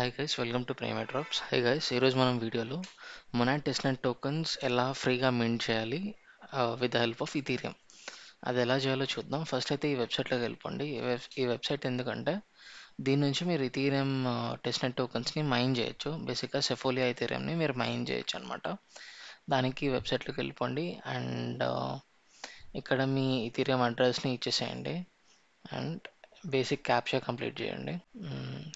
Hi guys, welcome to primate drops. Hi guys, ఈరోజు మనం వీడియోలో మొనాడ్ టెస్ట్‌నెట్ టోకెన్స్ ఎలా ఫ్రీగా మింట్ చేయాలి with the help of Ethereum. అది ఎలా చేయాలో చూద్దాం. ఫస్ట్ అయితే ఈ వెబ్సైట్లోకి వెళ్ళిపోండి. ఈ వెబ్సైట్ ఎందుకంటే దీని నుంచి మీరు ఇథీరియం టెస్ట్‌నెట్ టోకెన్స్ని మైన్ చేయొచ్చు. బేసిక్గా సెఫోలియా ఇథీరియంని మీరు మైన్ చేయొచ్చు అనమాట. దానికి ఈ వెబ్సైట్లోకి వెళ్ళిపోండి అండ్ ఇక్కడ మీ ఇథీరియం అడ్రస్ని ఇచ్చేసేయండి అండ్ బేసిక్ క్యాప్చా కంప్లీట్ చేయండి.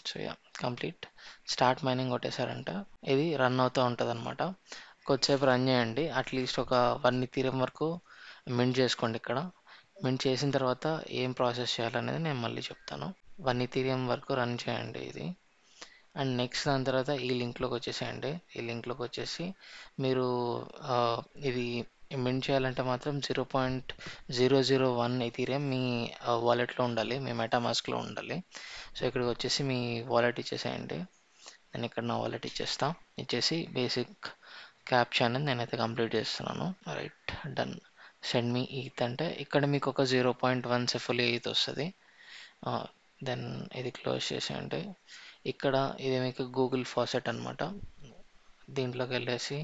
So yeah, complete. Start mining కొట్టేశారంట. ఇది రన్ అవుతూ ఉంటుంది అనమాట. కొద్దిసేపు రన్ చేయండి. అట్లీస్ట్ ఒక 1 ఇథీరియం వరకు మింట్ చేసుకోండి. ఇక్కడ మింట్ చేసిన తర్వాత ఏం ప్రాసెస్ చేయాలనేది నేను మళ్ళీ చెప్తాను. 1 ఇథీరియం వరకు రన్ చేయండి ఇది. అండ్ నెక్స్ట్ దాని తర్వాత ఈ లింక్లోకి వచ్చేసేయండి. ఈ లింక్లోకి వచ్చేసి మీరు ఇది మింట్ చేయాలంటే మాత్రం 0.001 ఇథీరియం మీ వాలెట్లో ఉండాలి, మీ మెటామాస్క్లో ఉండాలి. సో ఇక్కడికి వచ్చేసి మీ వాలెట్ ఇచ్చేసేయండి. నేను ఇక్కడ నా వాలెట్ ఇచ్చేసి బేసిక్ క్యాప్చా అనేది నేనైతే కంప్లీట్ చేస్తున్నాను. Right, done. Send me eth అంటే ఇక్కడ మీకు ఒక 0.1 సెఫోలియా ఈత్ వస్తుంది. దెన్ ఇది క్లోజ్ చేసేయండి. ఇక్కడ ఇది మీకు గూగుల్ ఫాసెట్ అనమాట. దీంట్లోకి వెళ్ళేసి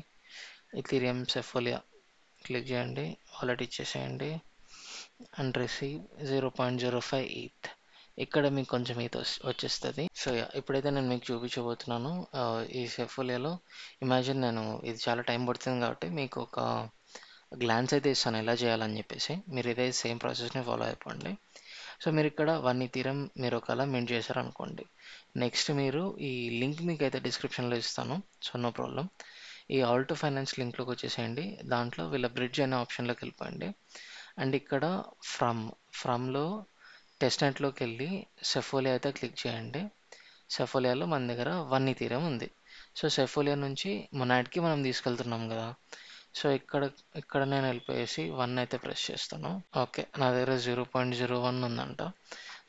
ఇథీరియం సెఫోలియా క్లిక్ చేయండి, వాలెట్ ఇచ్చేసేయండి అండ్ రిసీవ్ 0.05 ఈత్. ఇక్కడ మీకు కొంచెం ఈత్ వచ్చేస్తుంది. సో ఇప్పుడైతే నేను మీకు చూపించబోతున్నాను ఈ సెఫోలియాలో. ఇమాజిన్ నేను ఇది చాలా టైం పడుతుంది కాబట్టి మీకు ఒక గ్లాన్స్ అయితే ఇస్తాను ఎలా చేయాలని చెప్పేసి. మీరు ఇదే సేమ్ ప్రాసెస్ని ఫాలో అయిపోండి. సో మీరు ఇక్కడ 1 ఇథీరియం మీరు ఒకవేళ మింట్ చేశారనుకోండి, నెక్స్ట్ మీరు ఈ లింక్ మీకు అయితే డిస్క్రిప్షన్లో ఇస్తాను. So no problem. ఈ ఆల్టో ఫైనాన్స్ లింక్లోకి వచ్చేసేయండి. దాంట్లో వీళ్ళ బ్రిడ్జ్ అనే ఆప్షన్లోకి వెళ్ళిపోయండి. అండ్ ఇక్కడ ఫ్రమ్లో టెస్ట్నెట్లోకి వెళ్ళి సెఫోలియా అయితే క్లిక్ చేయండి. సెఫోలియాలో మన దగ్గర 1 ఇథీరియం ఉంది. సో సెఫోలియా నుంచి మొనాడ్కి మనం తీసుకెళ్తున్నాం కదా. సో ఇక్కడ నేను వెళ్ళిపోయేసి 1 అయితే ప్రెస్ చేస్తాను. ఓకే, నా దగ్గర 0.01 ఉందంట.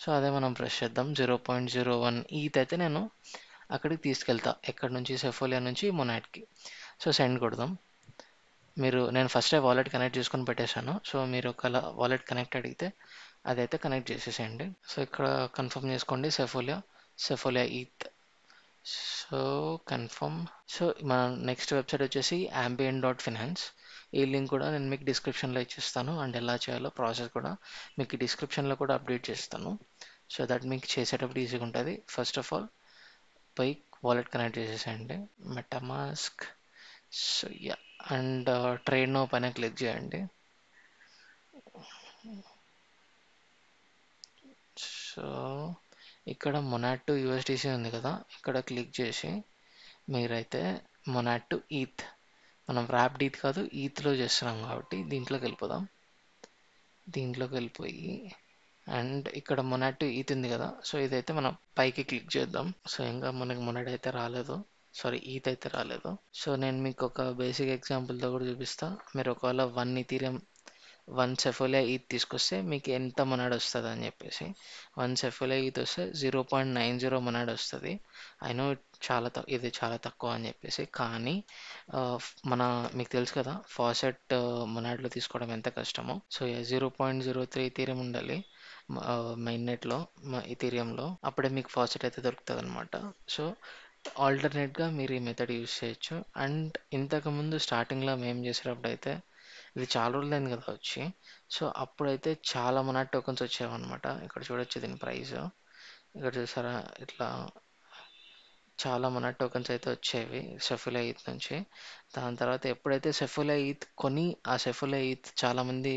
సో అదే మనం ప్రెస్ చేద్దాం. 0.01 ఈత్ అయితే నేను అక్కడికి తీసుకెళ్తా. ఎక్కడి నుంచి? సెఫోలియా నుంచి మొనాడ్కి. సో సెండ్ కొడదాం. నేను ఫస్టే వాలెట్ కనెక్ట్ చేసుకొని పెట్టేశాను. సో మీరు ఒకవేళ వాలెట్ కనెక్ట్ అడిగితే అదైతే కనెక్ట్ చేసేసేయండి. సో ఇక్కడ కన్ఫర్మ్ చేసుకోండి సెఫోలియా ఈత్. So confirm. సో మన నెక్స్ట్ వెబ్సైట్ వచ్చేసి ambient.finance. ఈ లింక్ కూడా నేను మీకు డిస్క్రిప్షన్లో ఇచ్చేస్తాను అండ్ ఎలా చేయాలో ప్రాసెస్ కూడా మీకు డిస్క్రిప్షన్లో కూడా అప్డేట్ చేస్తాను. సో దట్ మీకు చేసేటప్పుడు ఈజీగా ఉంటుంది. ఫస్ట్ ఆఫ్ ఆల్ పోయి వాలెట్ కనెక్ట్ చేసేసేయండి, MetaMask. So yeah, and trade now పైన క్లిక్ చేయండి. సో ఇక్కడ మొనాడ్ టు USDC ఉంది కదా, ఇక్కడ క్లిక్ చేసి మీరైతే మొనాడ్ టు ఈత్, మనం ర్యాప్డ్ ఈత్ కాదు ఈత్లో చేస్తున్నాం కాబట్టి దీంట్లోకి వెళ్ళిపోయి అండ్ ఇక్కడ మొనాడ్ టు ఈత్ ఉంది కదా. సో ఇదైతే మనం పైకి క్లిక్ చేద్దాం. సో ఇంకా మనకి మొనాడ్ అయితే రాలేదు, సారీ ఈత్ అయితే రాలేదు. సో నేను మీకు ఒక బేసిక్ ఎగ్జాంపుల్తో కూడా చూపిస్తా. మీరు ఒకవేళ 1 ఇథీరియం 1 సెఫోలియా ఈత్ తీసుకొస్తే మీకు ఎంత మొనాడ్ వస్తుంది అని చెప్పేసి. 1 సెఫోలియా ఈత్ వస్తే 0.90 మొనాడ్ వస్తుంది. ఐ నో ఇది చాలా తక్కువ అని చెప్పేసి, కానీ మీకు తెలుసు కదా ఫాసెట్ మొనాడ్లో తీసుకోవడం ఎంత కష్టమో. సో 0.03 ఇథీరియం ఉండాలి మైన్ నెట్లో, ఇథీరియంలో. అప్పుడే మీకు ఫాసెట్ అయితే దొరుకుతుంది అనమాట. సో ఆల్టర్నేట్గా మీరు ఈ మెథడ్ యూజ్ చేయొచ్చు. అండ్ ఇంతకుముందు స్టార్టింగ్లో మేము చేసేటప్పుడు అయితే ఇది చాలా రోజులైంది కదా వచ్చి. సో అప్పుడైతే చాలా మొనాడ్ టోకెన్స్ వచ్చేవన్నమాట. ఇక్కడ చూడొచ్చు దీని ప్రైస్. ఇక్కడ చూసారా, ఇట్లా చాలా మొనాడ్ టోకెన్స్ అయితే వచ్చేవి సెఫోలియా ఈత్ నుంచి. దాని తర్వాత ఎప్పుడైతే సెఫోలియా ఈత్ కొని ఆ సెఫోలియా ఈత్ చాలామంది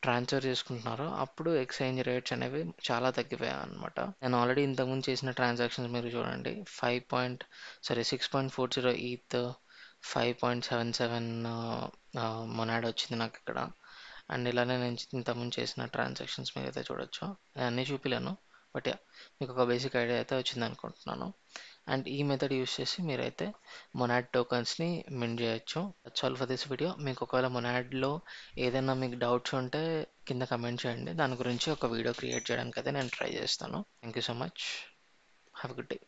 ట్రాన్స్ఫర్ చేసుకుంటున్నారో అప్పుడు ఎక్స్చేంజ్ రేట్స్ అనేవి చాలా తగ్గిపోయాయి అనమాట. నేను ఆల్రెడీ ఇంతకుముందు చేసిన ట్రాన్సాక్షన్స్ మీరు చూడండి. 6.40 ఈత్, 5.77 మొనాడ్ వచ్చింది నాకు ఇక్కడ. అండ్ ఇలానే నేను ఇంతకుముందు చేసిన ట్రాన్సాక్షన్స్ మీరు అయితే చూడొచ్చు. నేను అన్నీ చూపిలేను, బట్ మీకు ఒక బేసిక్ ఐడియా అయితే వచ్చింది అనుకుంటున్నాను. అండ్ ఈ మెథడ్ యూస్ చేసి మీరైతే మొనాడ్ టోకన్స్ని మింట్ చేయొచ్చు. That's all for this video. మీకు ఒకవేళ మొనాడ్లో ఏదైనా మీకు డౌట్స్ ఉంటే కింద కమెంట్ చేయండి. దాని గురించి ఒక వీడియో క్రియేట్ చేయడానికి అయితే నేను ట్రై చేస్తాను. Thank you so much. Have a good day.